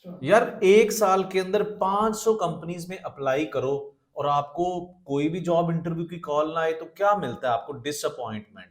यार एक साल के अंदर 500 कंपनीज में अप्लाई करो और आपको कोई भी जॉब इंटरव्यू की कॉल ना आए तो क्या मिलता है आपको? डिसअपॉइंटमेंट।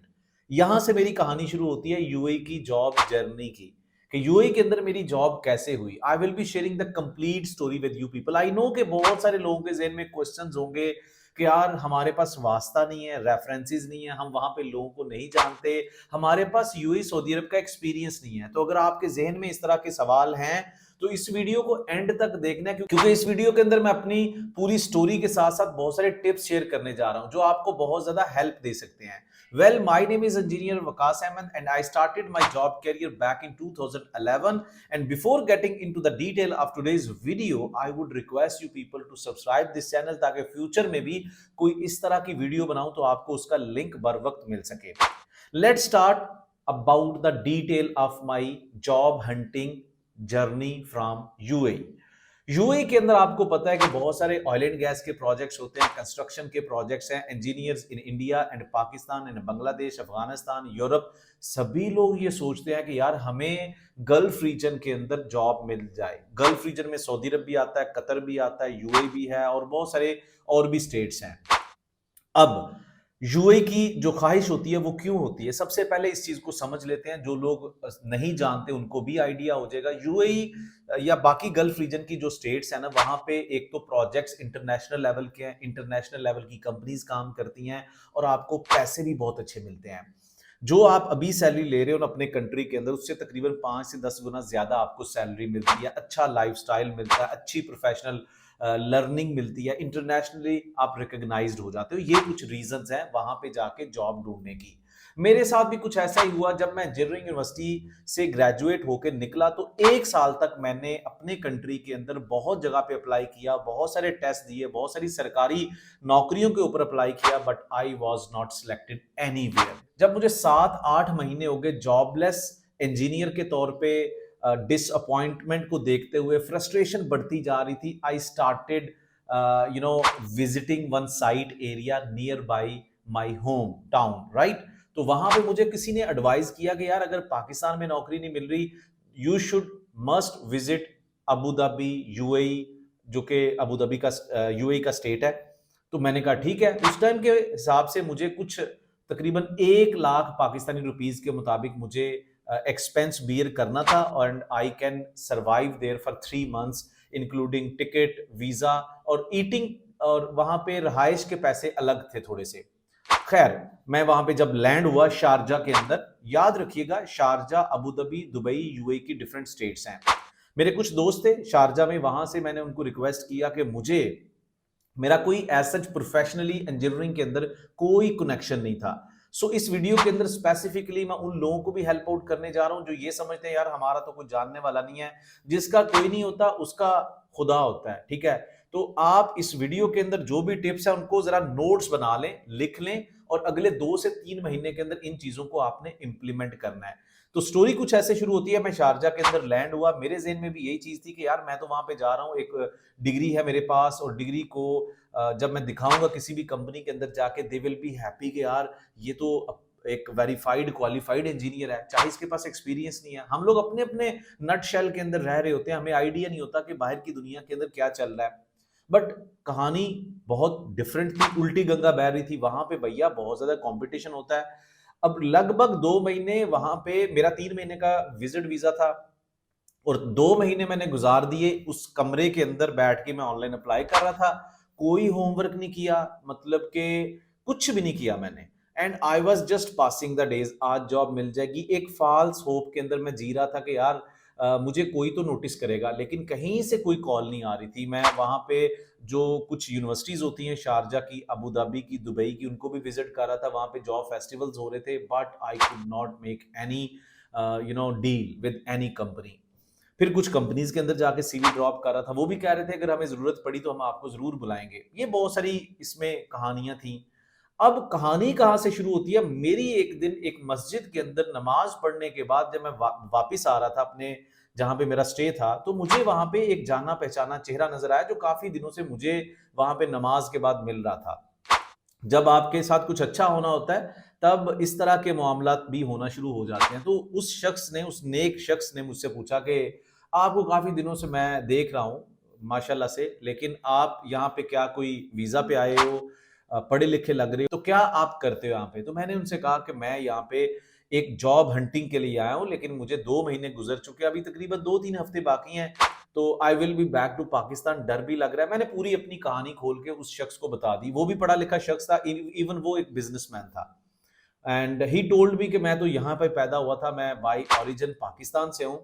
यहां से मेरी कहानी शुरू होती है यूएई की जॉब जर्नी की, कि यूएई के अंदर मेरी जॉब कैसे हुई। आई will be sharing the complete story with you people. I know कि बहुत सारे लोगों के जहन में क्वेश्चंस होंगे कि यार हमारे पास वास्ता नहीं है, रेफरेंसेस नहीं है, हम वहां पे लोगों को नहीं जानते, हमारे पास यूएई सऊदी अरब का एक्सपीरियंस नहीं है। तो अगर आपके जहन में इस तरह के सवाल हैं तो इस वीडियो को एंड तक देखना है, क्योंकि इस वीडियो के अंदर मैं अपनी पूरी स्टोरी के साथ साथ बहुत सारे टिप्स शेयर करने जा रहा हूं जो आपको बहुत ज्यादा हेल्प दे सकते हैं। Well, my name is engineer Waqas Ahmed and I started my job career back in 2011। And before getting into the detail of today's video, I would request you people to subscribe this channel, ताकि future में भी कोई इस तरह की video बनाऊं तो आपको उसका लिंक बर वक्त मिल सके। Let's start about the detail of my job hunting journey from UAE. UAE के अंदर आपको पता है कि बहुत सारे ऑयल एंड गैस के प्रोजेक्ट्स होते हैं, कंस्ट्रक्शन के प्रोजेक्ट्स हैं। Engineers in India and Pakistan and Bangladesh, Afghanistan, Europe, सभी लोग ये सोचते हैं कि यार हमें गल्फ रीजन के अंदर जॉब मिल जाए। गल्फ रीजन में सऊदी अरब भी आता है, कतर भी आता है, यूएई भी है और बहुत सारे और भी स्टेट्स हैं। अब यूएई की जो ख्वाहिश होती है वो क्यों होती है, सबसे पहले इस चीज को समझ लेते हैं। जो लोग नहीं जानते उनको भी आइडिया हो जाएगा। यूएई या बाकी गल्फ रीजन की जो स्टेट्स है ना, वहां पे एक तो प्रोजेक्ट्स इंटरनेशनल लेवल के हैं, इंटरनेशनल लेवल की कंपनीज काम करती हैं और आपको पैसे भी बहुत अच्छे मिलते हैं। जो आप अभी सैलरी ले रहे हो ना अपने कंट्री के अंदर, उससे तकरीबन 5 से 10 गुना ज्यादा आपको सैलरी मिलती है, अच्छा लाइफस्टाइल मिलता है, अच्छी प्रोफेशनल लर्निंग मिलती है, इंटरनेशनली आप रिकॉग्नाइज्ड हो जाते हो। ये कुछ रीजंस हैं वहां पे जाके जॉब ढूंढने की। मेरे साथ भी कुछ ऐसा ही हुआ। जब मैं इंजीनियरिंग यूनिवर्सिटी से ग्रेजुएट होकर निकला तो एक साल तक मैंने अपने कंट्री के अंदर बहुत जगह पे अप्लाई किया, बहुत सारे टेस्ट दिए, बहुत सारी सरकारी नौकरियों के ऊपर अप्लाई किया, but I was not selected anywhere. जब मुझे 7-8 महीने हो गए जॉबलेस इंजीनियर के तौर पे, डिसअपॉइंटमेंट को देखते हुए फ्रस्ट्रेशन बढ़ती जा रही थी, I started visiting one site area near by my home town, right. तो वहां पे मुझे किसी ने एडवाइस किया कि यार अगर पाकिस्तान में नौकरी नहीं मिल रही, you should must visit Abu Dhabi, UAE, जो कि अबू धाबी का यूएई का स्टेट है। तो मैंने कहा ठीक है। उस टाइम के हिसाब से मुझे कुछ तकरीबन 1 लाख पाकिस्तानी रुपीस के मुताबिक मुझे एक्सपेंस बियर करना था, और I can survive there for 3 months including ticket, visa और ईटिंग, और वहां पे रहाइश के पैसे अलग थे थोड़े से। खैर, मैं वहां पे जब लैंड हुआ शारजा के अंदर, याद रखिएगा Sharjah, Abu Dhabi, Dubai UAE की डिफरेंट स्टेट्स हैं। मेरे कुछ दोस्त थे शारजा में, वहां से मैंने उनको रिक्वेस्ट किया कि मुझे, मेरा कोई एज सच प्रोफेशनली इंजीनियरिंग के अंदर कोई कनेक्शन नहीं था। सो इस वीडियो के अंदर स्पेसिफिकली मैं उन लोगों को भी हेल्प आउट करने जा रहा हूं जो ये समझते हैं यार हमारा तो कोई जानने वाला नहीं है, जिसका कोई नहीं होता उसका खुदा होता है, ठीक है। तो आप इस वीडियो के अंदर जो भी टिप्स है उनको जरा नोट्स बना लें, लिख लें, और अगले 2 से 3 महीने के अंदर इन चीजों को आपने इंप्लीमेंट करना है। तो स्टोरी कुछ ऐसे शुरू होती है। मैं शारजा के अंदर लैंड हुआ, मेरे जेहन में भी यही चीज थी कि यार मैं तो वहां पे जा रहा हूँ, एक डिग्री है मेरे पास, और डिग्री को जब मैं दिखाऊंगा किसी भी कंपनी के अंदर जाके, दे विल बी हैप्पी कि यार ये तो एक वेरीफाइड क्वालिफाइड इंजीनियर है, चाहे इसके पास एक्सपीरियंस नहीं है। हम लोग अपने अपने नट शेल के अंदर रह रहे होते हैं, हमें आइडिया नहीं होता कि बाहर की दुनिया के अंदर क्या चल रहा है। बट कहानी बहुत डिफरेंट थी, उल्टी गंगा बह रही थी वहां पे भैया, बहुत ज्यादा कंपटीशन होता है। अब लगभग 2 महीने वहां पे, मेरा 3 महीने का विजिट वीजा था, और 2 महीने मैंने गुजार दिए उस कमरे के अंदर बैठ के। मैं ऑनलाइन अप्लाई कर रहा था, कोई होमवर्क नहीं किया, मतलब कि कुछ भी नहीं किया मैंने। And I was just passing the days, आज जॉब मिल जाएगी, एक फॉल्स होप के अंदर मैं जी रहा था कि यार मुझे कोई तो नोटिस करेगा, लेकिन कहीं से कोई कॉल नहीं आ रही थी। मैं वहां पे जो कुछ यूनिवर्सिटीज होती हैं, शारजा की, अबू धाबी की, दुबई की, उनको भी विजिट कर रहा था। वहां पे जॉब फेस्टिवल्स हो रहे थे, but I could not make any deal with any company. फिर कुछ कंपनीज के अंदर जाके सीवी ड्रॉप कर रहा था, वो भी कह रहे थे अगर हमें जरूरत पड़ी तो हम आपको जरूर बुलाएंगे। ये बहुत सारी इसमें कहानियां थी। अब कहानी कहां से शुरू होती है, मेरी एक दिन एक मस्जिद के अंदर नमाज पढ़ने के बाद जब मैं वापिस आ रहा था अपने जहां पे मेरा स्टे था, तो मुझे वहां पे एक जाना पहचाना चेहरा नजर आया जो काफी दिनों से मुझे वहां पे नमाज के बाद मिल रहा था। जब आपके साथ कुछ अच्छा होना होता है तब इस तरह के मामलात भी होना शुरू हो जाते हैं। तो उस नेक शख्स ने मुझसे पूछा कि आपको काफी दिनों से मैं देख रहा हूँ माशाल्लाह से, लेकिन आप यहाँ पे क्या कोई वीजा पे आए हो, पढ़े लिखे लग रहे हो, तो क्या आप करते हो यहाँ पे? तो मैंने उनसे कहा कि मैं यहाँ पे एक जॉब हंटिंग के लिए आया हूँ, लेकिन मुझे 2 महीने गुजर चुके हैं, अभी तकरीबन 2-3 हफ्ते बाकी हैं, तो I will be back to Pakistan. डर भी लग रहा है। मैंने पूरी अपनी कहानी खोल के उस शख्स को बता दी। वो भी पढ़ा लिखा शख्स था, इवन वो एक बिजनेसमैन था। एंड ही टोल्ड मी कि मैं तो यहाँ पे पैदा हुआ था, मैं बाई ओरिजिन पाकिस्तान से हूँ।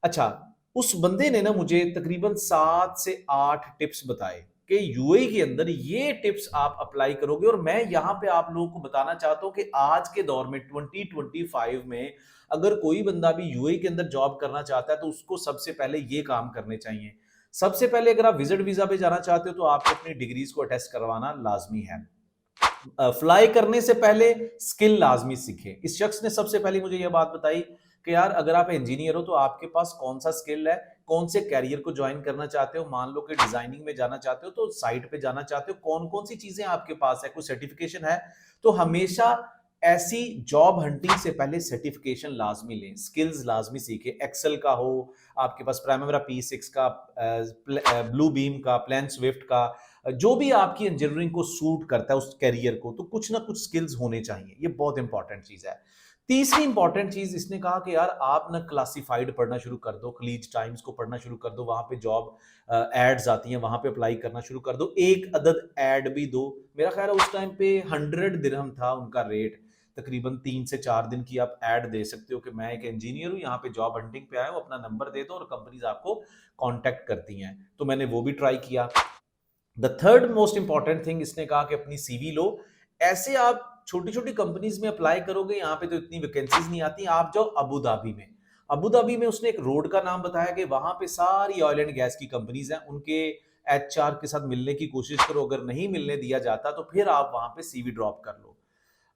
अच्छा, उस बंदे ने ना मुझे तकरीबन 7 से 8 टिप्स बताए कि यूएई के अंदर ये टिप्स आप अप्लाई करोगे, और मैं यहाँ पे आप लोगों को बताना चाहता हूँ कि आज के दौर में 2025 में अगर कोई बंदा भी यूएई के अंदर जॉब करना चाहता है तो उसको सबसे पहले ये काम करने चाहिए। सबसे पहले अगर आप विजिट वीजा पे जाना चाहते हो तो आपको अपनी डिग्रीज को अटेस्ट करवाना लाजमी है। फ्लाई करने से पहले स्किल लाजमी सीखे। इस शख्स ने सबसे पहले मुझे यह बात बताई कि यार अगर आप इंजीनियर हो तो आपके पास कौन सा स्किल है, कौन से कैरियर को ज्वाइन करना चाहते हो, मान लो कि डिजाइनिंग में जाना चाहते हो तो साइट पे जाना चाहते हो, कौन कौन सी चीजें आपके पास है, कोई सर्टिफिकेशन है, तो हमेशा ऐसी जॉब हंटिंग से पहले सर्टिफिकेशन लाजमी लें, स्किल्स लाजमी सीखे। एक्सेल का हो, आपके पास प्राइमरा P6 का, ब्लू बीम का, प्लान स्विफ्ट का, जो भी आपकी इंजीनियरिंग को सूट करता है उस कैरियर को, तो कुछ ना कुछ स्किल्स होने चाहिए। ये बहुत इंपॉर्टेंट चीज है। तीसरी इंपॉर्टेंट चीज इसने कहा कि यार आप ना क्लासिफाइड पढ़ना शुरू कर दो, खलीज टाइम्स को पढ़ना शुरू कर दो, वहां पे जॉब एड्स आती हैं, वहां पे अप्लाई करना शुरू कर दो, एक अदद एड भी दो। मेरा ख्याल है उस टाइम पे 100 दिरहम था उनका रेट, तकरीबन 3 से 4 दिन की आप ऐड दे सकते हो कि मैं एक इंजीनियर हूँ, यहाँ पे जॉब हंटिंग पे आया हूँ, अपना नंबर दे दो और कंपनीज आपको कांटेक्ट करती हैं। तो मैंने वो भी ट्राई किया। The third most important thing इसने कहा कि अपनी सीवी लो। ऐसे आप छोटी छोटी कंपनीज में अप्लाई करोगे, यहाँ पे तो इतनी वैकेंसीज नहीं आती, आप जाओ अबू धाबी में। अबू धाबी में उसने एक रोड का नाम बताया कि वहां पे सारी ऑयल एंड गैस की कंपनीज हैं, उनके एचआर के साथ मिलने की कोशिश करो, अगर नहीं मिलने दिया जाता तो फिर आप वहां पे सीवी ड्रॉप कर लो।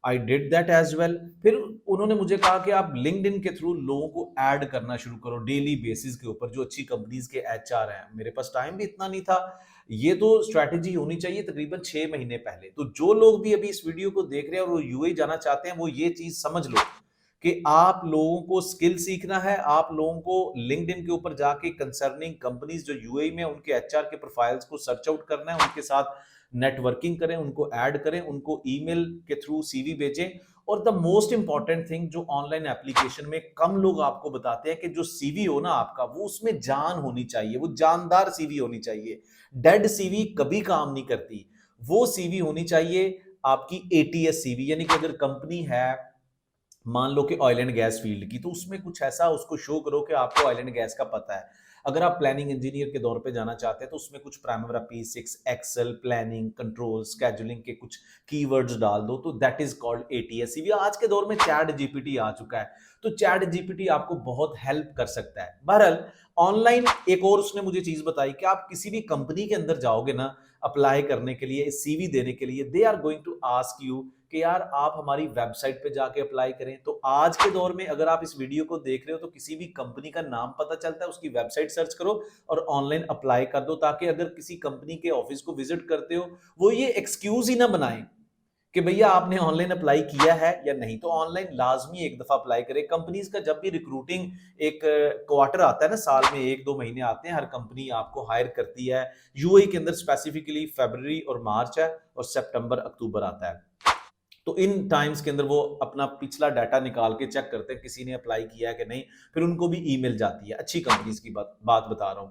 I did that as well. फिर उन्होंने मुझे कहा कि आप लिंक्डइन के थ्रू लोगों को ऐड करना शुरू करो डेली बेसिस के ऊपर, जो अच्छी कंपनीज के एचआर हैं। मेरे पास टाइम भी इतना नहीं था, ये तो स्ट्रैटेजी होनी चाहिए तकरीबन 6 महीने पहले। तो जो लोग भी अभी इस वीडियो को देख रहे हैं और वो यूएई जाना चाहते हैं, वो ये चीज समझ लो कि आप लोगों को स्किल सीखना है, आप लोगों को लिंक्डइन के ऊपर जाके कंसर्निंग कंपनीज जो यूएई में, उनके एचआर के प्रोफाइल्स को सर्च आउट करना है, उनके साथ नेटवर्किंग करें, उनको ऐड करें, उनको ईमेल के थ्रू सीवी भेजें। और द मोस्ट इंपॉर्टेंट थिंग जो ऑनलाइन एप्लीकेशन में कम लोग आपको बताते हैं कि जो सीवी हो ना आपका, वो उसमें जान होनी चाहिए, वो जानदार सीवी होनी चाहिए। डेड सीवी कभी काम नहीं करती। वो सीवी होनी चाहिए आपकी एटीएस सीवी, यानी कि अगर कंपनी है मान लो कि ऑयल एंड गैस फील्ड की, तो उसमें कुछ ऐसा उसको शो करो कि आपको ऑयल एंड गैस का पता है। अगर आप प्लानिंग इंजीनियर के दौर पे जाना चाहते हैं तो उसमें कुछ Primavera P6, Excel, planning, control, scheduling के कुछ कीवर्ड्स डाल दो, तो that is called ATS CV. आज के दौर में चैट जीपीटी आ चुका है, तो चैट जीपीटी आपको बहुत हेल्प कर सकता है। बहरहाल ऑनलाइन एक और उसने मुझे चीज बताई कि आप किसी भी कंपनी के अंदर जाओगे ना अप्लाई करने के लिए, सीवी देने के लिए, they are going to ask you कि यार आप हमारी वेबसाइट पे जाके अप्लाई करें। तो आज के दौर में अगर आप इस वीडियो को देख रहे हो तो किसी भी कंपनी का नाम पता चलता है, उसकी वेबसाइट सर्च करो और ऑनलाइन अप्लाई कर दो, ताकि अगर किसी कंपनी के ऑफिस को विजिट करते हो वो ये एक्सक्यूज ही ना बनाए कि भैया आपने ऑनलाइन अप्लाई किया है या नहीं। तो ऑनलाइन लाजमी एक दफा अप्लाई करें। कंपनीज का जब भी रिक्रूटिंग एक क्वार्टर आता है ना, साल में 1-2 महीने आते हैं, हर कंपनी आपको हायर करती है। यूएई के अंदर स्पेसिफिकली फरवरी और मार्च है, और सितंबर अक्टूबर आता है। तो इन टाइम्स के अंदर वो अपना पिछला डाटा निकाल के चेक करते हैं किसी ने अप्लाई किया है कि नहीं, फिर उनको भी ईमेल जाती है। अच्छी कंपनीज की बात बता रहा हूं।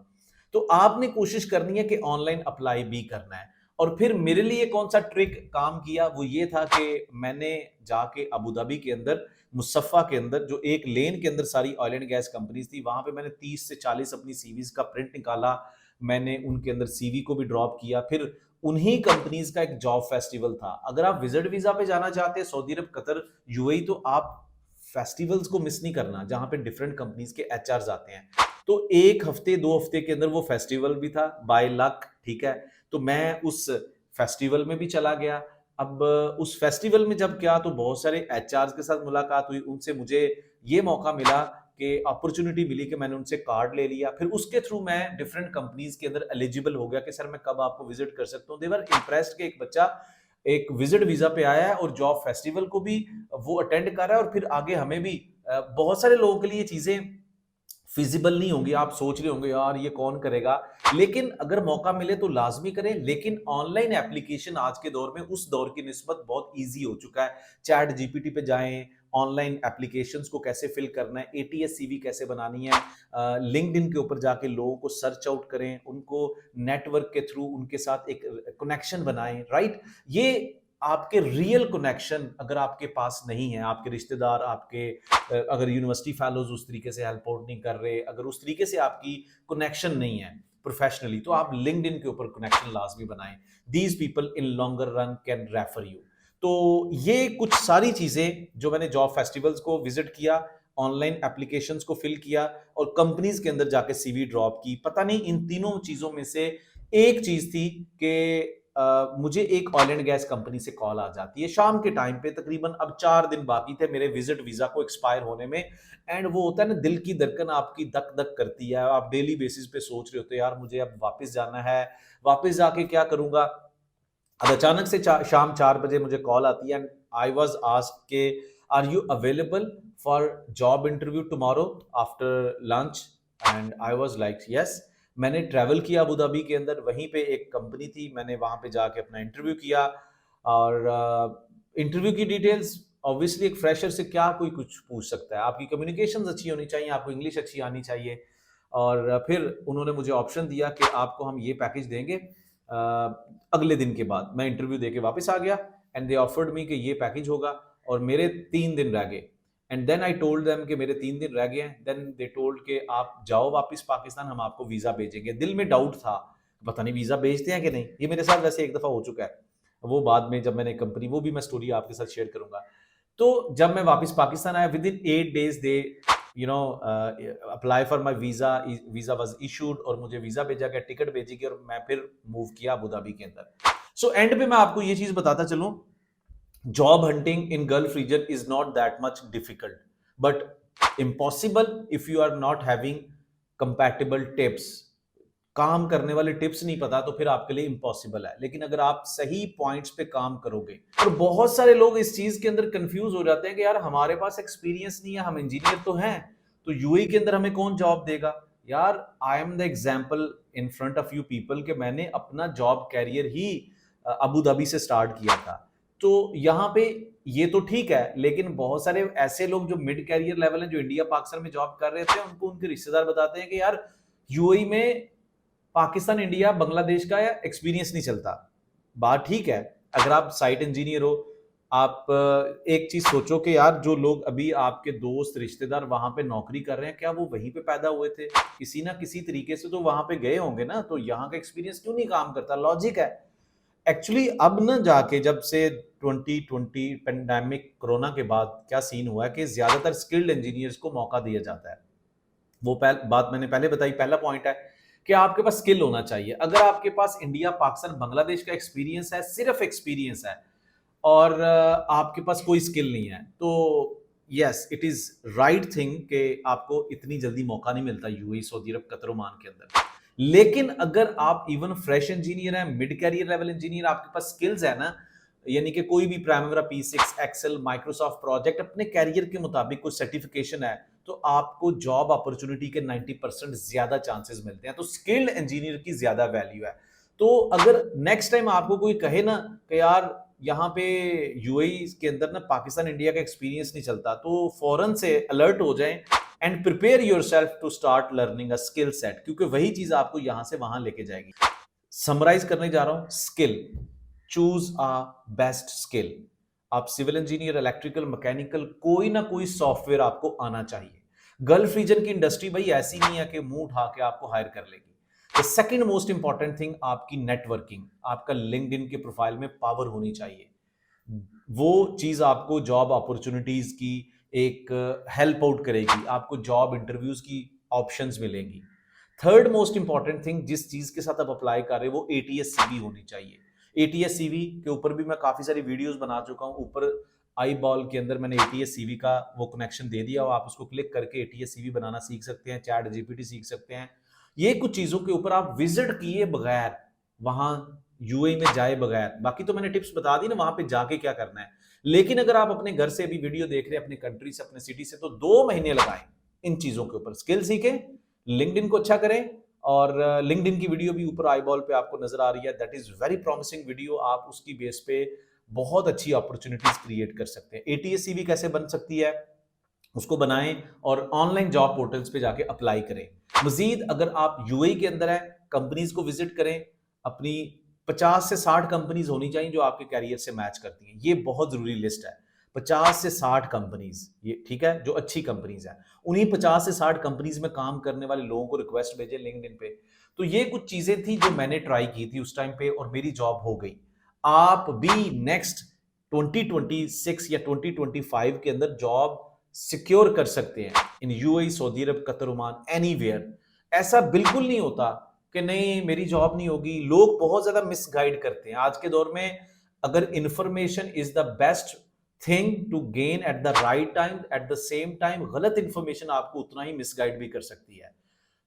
तो आपने कोशिश करनी है कि ऑनलाइन अप्लाई भी करना है। और फिर मेरे लिए कौन सा ट्रिक काम किया, वो ये था कि मैंने जाके अबू धाबी के अंदर मुसफ़ा के अंदर जो एक लेन के अंदर सारी ऑयल एंड गैस कंपनीज थी, वहां पे मैंने 30 से 40 अपनी सीवीज का प्रिंट निकाला। मैंने उनके अंदर सीवी को भी ड्रॉप किया। फिर उन्हीं कंपनीज का एक जॉब फेस्टिवल था। अगर आप विजिट वीजा पे जाना चाहते हैं सऊदी अरब, कतर, यूएई, तो आप फेस्टिवल्स को मिस नहीं करना जहां पे डिफरेंट कंपनीज के एचआर आते हैं। तो 1 हफ्ते 2 हफ्ते के अंदर वो फेस्टिवल भी था बाय लक, ठीक है। तो मैं उस फेस्टिवल में भी चला गया। अब उस फेस्टिवल में जब क्या, तो बहुत सारे एचआर के साथ मुलाकात हुई, उनसे मुझे ये मौका मिला कि अपॉर्चुनिटी मिली कि मैंने उनसे कार्ड ले लिया। फिर उसके थ्रू मैं डिफरेंट कंपनीज के अंदर एलिजिबल हो गया कि सर मैं कब आपको विजिट कर सकता हूँ। दे वर इम्प्रेस्ड कि एक बच्चा एक विजिट वीजा पे आया है और जॉब फेस्टिवल को भी वो अटेंड कर रहा है, और फिर आगे हमें भी बहुत सारे लोगों के लिए चीजें फिजिबल नहीं होंगी। आप सोच रहे होंगे यार ये कौन करेगा, लेकिन अगर मौका मिले तो लाजमी करें। लेकिन ऑनलाइन एप्लीकेशन आज के दौर में उस दौर की निस्बत बहुत इजी हो चुका है। चैट जीपीटी पे जाएं, ऑनलाइन एप्लीकेशंस को कैसे फिल करना है, एटीएस सीवी कैसे बनानी है, लिंक्डइन के ऊपर जाके लोगों को सर्च आउट करें, उनको नेटवर्क के थ्रू उनके साथ एक कनेक्शन बनाएं, राइट। ये आपके रियल कनेक्शन अगर आपके पास नहीं है, आपके रिश्तेदार, आपके अगर यूनिवर्सिटी फेलोज उस तरीके से हेल्प आउट नहीं कर रहे, अगर उस तरीके से आपकी कनेक्शन नहीं है प्रोफेशनली, तो आप लिंक्डइन के ऊपर कनेक्शन लाजमी बनाएं। These people in longer run can refer you. तो ये कुछ सारी चीजें जो मैंने जॉब फेस्टिवल्स को विजिट किया, ऑनलाइन एप्लीकेशंस को फिल किया और कंपनीज के अंदर जाके सीवी ड्रॉप की, पता नहीं इन तीनों चीजों में से एक चीज थी कि मुझे एक ऑयल एंड गैस कंपनी से कॉल आ जाती है शाम के टाइम पे, तकरीबन अब 4 दिन बाकी थे मेरे विजिट वीजा को एक्सपायर होने में। एंड वो होता है ना, दिल की धड़कन आपकी दक दक करती है, आप डेली बेसिस पे सोच रहे होते हो यार मुझे अब वापस जाना है, वापस जाके क्या करूंगा। अब अचानक से शाम 4 बजे मुझे कॉल आती है, एंड आई वाज आस्क्ड के are you available for job interview tomorrow after lunch, and I was like yes. मैंने ट्रैवल किया अबू धाबी के अंदर, वहीं पे एक कंपनी थी, मैंने वहां पे जाके अपना इंटरव्यू किया। और इंटरव्यू की डिटेल्स ऑब्वियसली एक फ्रेशर से क्या कोई कुछ पूछ सकता है, आपकी कम्युनिकेशंस अच्छी होनी चाहिए, आपको इंग्लिश अच्छी आनी चाहिए। और फिर उन्होंने मुझे ऑप्शन दिया कि आपको हम ये पैकेज देंगे। अगले दिन के बाद मैं इंटरव्यू देके वापस आ गया, एंड दे ऑफर्ड मी कि ये पैकेज होगा, और मेरे 3 दिन रह गए। And then I told them कि मेरे 3 दिन रह गए हैं। देन दे टोल्ड कि आप जाओ वापस पाकिस्तान, हम आपको वीजा भेजेंगे। दिल में डाउट था, पता नहीं वीजा भेजते हैं कि नहीं। ये मेरे साथ वैसे एक दफा हो चुका है, वो बाद में जब मैंने कंपनी, वो भी मैं स्टोरी आपके साथ शेयर करूंगा। तो जब मैं वापस पाकिस्तान आया, with in 8 days they apply for my visa, visa was issued, और मुझे वीजा भेजा गया, टिकट भेजी गई, और मैं फिर मूव किया अबू धाबी के अंदर। सो एंड पे मैं आपको ये चीज बताता चलूं, job hunting in Gulf region is not that much difficult, but impossible if you are not having compatible tips। काम करने वाले टिप्स नहीं पता तो फिर आपके लिए इम्पॉसिबल है। लेकिन अगर आप सही पॉइंट्स पे काम करोगे, और बहुत सारे लोग इस चीज के अंदर कंफ्यूज हो जाते हैं कि यार हमारे पास एक्सपीरियंस नहीं है, हम इंजीनियर तो हैं, तो यूएई के अंदर हमें कौन जॉब देगा। यार I am the example in front of you people कि मैंने अपना जॉब कैरियर ही अबू धाबी से स्टार्ट किया था। तो यहाँ पे ये तो ठीक है, लेकिन बहुत सारे ऐसे लोग जो मिड कैरियर लेवल है, जो इंडिया पाकिस्तान में जॉब कर रहे थे, उनको उनके रिश्तेदार बताते हैं कि यार यूएई में पाकिस्तान, इंडिया, बांग्लादेश का एक्सपीरियंस नहीं चलता। बात ठीक है, अगर आप साइट इंजीनियर हो, आप एक चीज सोचो कि यार जो लोग अभी आपके दोस्त रिश्तेदार वहां पे नौकरी कर रहे हैं, क्या वो वहीं पे पैदा हुए थे? किसी ना किसी तरीके से तो वहां पे गए होंगे ना, तो यहाँ का एक्सपीरियंस क्यों नहीं काम करता? लॉजिक है। एक्चुअली अब ना जाके जब से 2020 पेंडेमिक कोरोना के बाद क्या सीन हुआ है कि ज्यादातर स्किल्ड इंजीनियर्स को मौका दिया जाता है। वो बात मैंने पहले बताई, पहला पॉइंट है कि आपके पास स्किल होना चाहिए। अगर आपके पास इंडिया, पाकिस्तान, बांग्लादेश का एक्सपीरियंस है, सिर्फ एक्सपीरियंस है, और आपके पास कोई स्किल नहीं है, तो yes it is right thing कि आपको इतनी जल्दी मौका नहीं मिलता यूएई, सऊदी अरब, कतर, ओमान के अंदर। लेकिन अगर आप इवन फ्रेश इंजीनियर है, मिड कैरियर लेवल इंजीनियर, आपके पास स्किल्स है ना, यानी कि कोई भी प्राइमरा, P6, एक्सेल, माइक्रोसॉफ्ट प्रोजेक्ट, अपने कैरियर के मुताबिक कोई सर्टिफिकेशन है, तो आपको जॉब अपॉर्चुनिटी के 90% ज्यादा चांसेस मिलते हैं। तो स्किल्ड इंजीनियर की ज्यादा वैल्यू है। तो अगर नेक्स्ट टाइम आपको कोई कहे ना कि यार यहाँ पे यूएई के अंदर ना पाकिस्तान, इंडिया का एक्सपीरियंस नहीं चलता, तो फौरन से अलर्ट हो जाएं and prepare yourself to start learning a skill set, क्योंकि वही चीज आपको यहां से वहां लेके जाएगी। समराइज करने जा रहा हूं, skill, choose a best skill. आप सिविल इंजीनियर, इलेक्ट्रिकल, मैकेनिकल, कोई ना कोई सॉफ्टवेयर आपको आना चाहिए। गल्फ रीजन की इंडस्ट्री भाई ऐसी नहीं है कि मुंह उठा के आपको हायर कर लेगी। The second most important thing, आपकी नेटवर्किंग, आपका लिंक्डइन के प्रोफाइल में पावर होनी चाहिए। वो चीज आपको जॉब अपॉर्चुनिटीज की एक हेल्प आउट करेगी, आपको जॉब इंटरव्यूज की ऑप्शंस मिलेंगी। थर्ड मोस्ट इंपॉर्टेंट थिंग, जिस चीज के साथ आप अप्लाई कर रहे हो, वो एटीएस सीवी होनी चाहिए। एटीएस सीवी के ऊपर भी मैं काफी सारी वीडियोस बना चुका हूं। ऊपर आई बॉल के अंदर मैंने एटीएस सीवी का वो कनेक्शन दे दिया, और आप उसको क्लिक करके एटीएस सीवी बनाना सीख सकते हैं, चैट जीपीटी सीख सकते हैं। ये कुछ चीजों के ऊपर आप विजिट किए बगैर, वहां यूएई में जाए बगैर, बाकी तो मैंने टिप्स बता दी ना वहां पे जाके क्या करना है। लेकिन अगर आप अपने घर से भी वीडियो देख रहे हैं, अपने कंट्री से, अपने सिटी से, तो 2 महीने लगाएं इन चीजों के ऊपर स्किल सीखें, लिंक्डइन को अच्छा करें। और लिंक्डइन की वीडियो भी ऊपर आई बॉल पे आपको नजर आ रही है, that is very promising video. आप उसकी बेस पे बहुत अच्छी अपॉर्चुनिटीज क्रिएट कर सकते हैं। एटीएस सीवी कैसे बन सकती है उसको बनाएं और ऑनलाइन जॉब पोर्टल्स पे जाके अप्लाई करें। मजीद अगर आप यूएई के अंदर है, कंपनीज को विजिट करें। अपनी 50 से 60 कंपनीज होनी चाहिए जो आपके कैरियर से मैच करती हैं। ये बहुत जरूरी लिस्ट है, 50 से 60 कंपनीज, ये ठीक है, जो अच्छी कंपनीज है। उन्हीं 50 से 60 कंपनीज में काम करने वाले लोगों को रिक्वेस्ट भेजे लिंक्डइन पे। तो ये कुछ चीजें थी जो मैंने ट्राई की थी उस टाइम पे और मेरी जॉब हो गई। आप भी नेक्स्ट 2026 या 2025 के अंदर जॉब सिक्योर कर सकते हैं in UAE, Saudi Arab, Qatar, Oman, anywhere. ऐसा बिल्कुल नहीं होता कि नहीं मेरी जॉब नहीं होगी। लोग बहुत ज्यादा मिसगाइड करते हैं आज के दौर में। अगर information is the best thing to gain at the right time, at the same time गलत इंफॉर्मेशन आपको उतना ही मिसगाइड भी कर सकती है।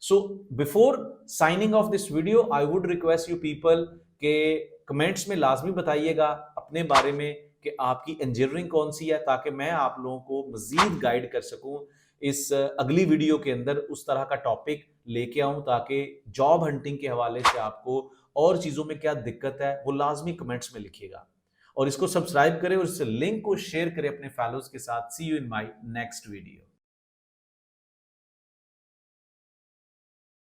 So before signing off this video I would request you people के कमेंट्स में लाजमी बताइएगा अपने बारे में कि आपकी इंजीनियरिंग कौन सी है, ताकि मैं आप लोगों को मजीद गाइड कर सकूं। इस अगली वीडियो के अंदर उस तरह का टॉपिक लेके आऊं ताकि जॉब हंटिंग के हवाले से आपको और चीजों में क्या दिक्कत है वो लाजमी कमेंट्स में लिखिएगा। और इसको सब्सक्राइब करें और इस लिंक को शेयर करें अपने फैलोज के साथ। See you in my next video.